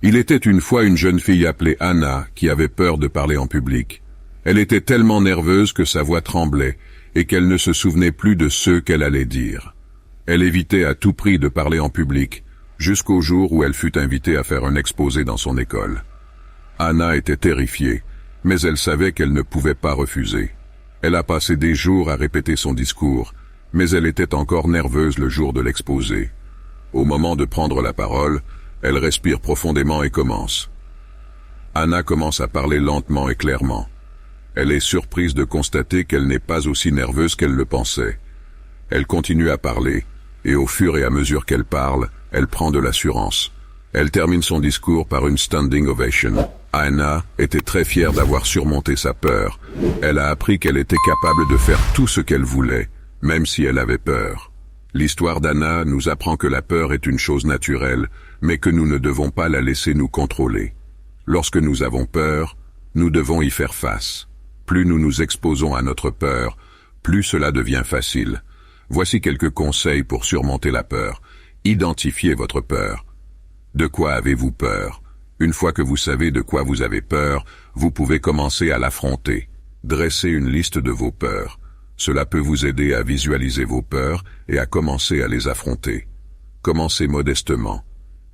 Il était une fois une jeune fille appelée Anna qui avait peur de parler en public. Elle était tellement nerveuse que sa voix tremblait et qu'elle ne se souvenait plus de ce qu'elle allait dire. Elle évitait à tout prix de parler en public, jusqu'au jour où elle fut invitée à faire un exposé dans son école. Anna était terrifiée, mais elle savait qu'elle ne pouvait pas refuser. Elle a passé des jours à répéter son discours, mais elle était encore nerveuse le jour de l'exposé. Au moment de prendre la parole, elle respire profondément et commence. Anna commence à parler lentement et clairement. Elle est surprise de constater qu'elle n'est pas aussi nerveuse qu'elle le pensait. Elle continue à parler, et au fur et à mesure qu'elle parle, elle prend de l'assurance. Elle termine son discours par une standing ovation. Anna était très fière d'avoir surmonté sa peur. Elle a appris qu'elle était capable de faire tout ce qu'elle voulait, même si elle avait peur. L'histoire d'Anna nous apprend que la peur est une chose naturelle, mais que nous ne devons pas la laisser nous contrôler. Lorsque nous avons peur, nous devons y faire face. Plus nous nous exposons à notre peur, plus cela devient facile. Voici quelques conseils pour surmonter la peur. Identifiez votre peur. De quoi avez-vous peur? Une fois que vous savez de quoi vous avez peur, vous pouvez commencer à l'affronter. Dressez une liste de vos peurs. Cela peut vous aider à visualiser vos peurs et à commencer à les affronter. Commencez modestement.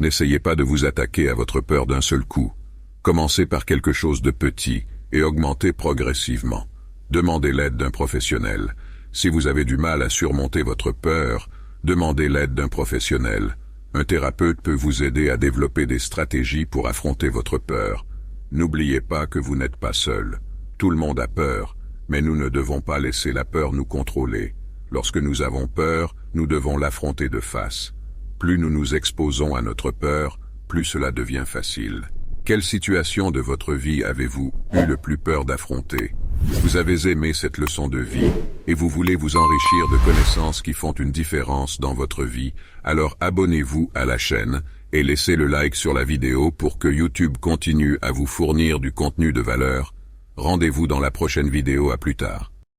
N'essayez pas de vous attaquer à votre peur d'un seul coup. Commencez par quelque chose de petit et augmentez progressivement. Demandez l'aide d'un professionnel. Si vous avez du mal à surmonter votre peur, demandez l'aide d'un professionnel. Un thérapeute peut vous aider à développer des stratégies pour affronter votre peur. N'oubliez pas que vous n'êtes pas seul. Tout le monde a peur, mais nous ne devons pas laisser la peur nous contrôler. Lorsque nous avons peur, nous devons l'affronter de face. Plus nous nous exposons à notre peur, plus cela devient facile. Quelle situation de votre vie avez-vous eu le plus peur d'affronter? Vous avez aimé cette leçon de vie et vous voulez vous enrichir de connaissances qui font une différence dans votre vie, alors abonnez-vous à la chaîne et laissez le like sur la vidéo pour que YouTube continue à vous fournir du contenu de valeur. Rendez-vous dans la prochaine vidéo, à plus tard.